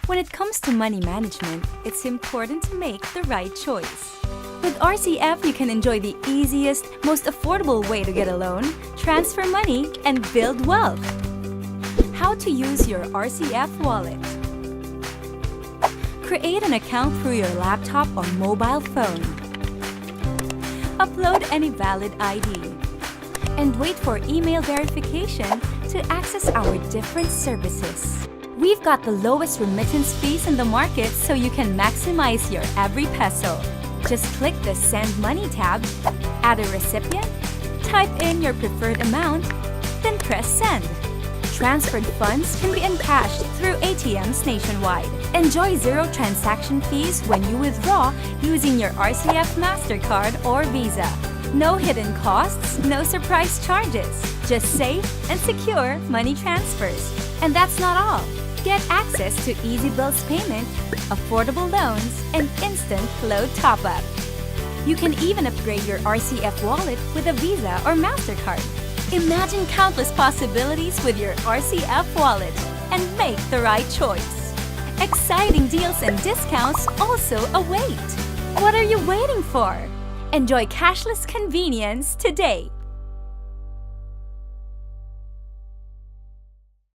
When it comes to money management, it's important to make the right choice. With RCF, you can enjoy the easiest, most affordable way to get a loan, transfer money, and build wealth. How to use your RCF wallet. Create an account through your laptop or mobile phone. Upload any valid ID. And wait for email verification to access our different services. We've got the lowest remittance fees in the market, so you can maximize your every peso. Just click the Send Money tab, add a recipient, type in your preferred amount, then press Send. Transferred funds can be encashed through ATMs nationwide. Enjoy zero transaction fees when you withdraw using your RCF MasterCard or Visa. No hidden costs, no surprise charges. Just safe and secure money transfers. And that's not all. Get access to easy bills payment, affordable loans, and instant load top-up. You can even upgrade your RCF wallet with a Visa or MasterCard. Imagine countless possibilities with your RCF wallet and make the right choice. Exciting deals and discounts also await. What are you waiting for? Enjoy cashless convenience today.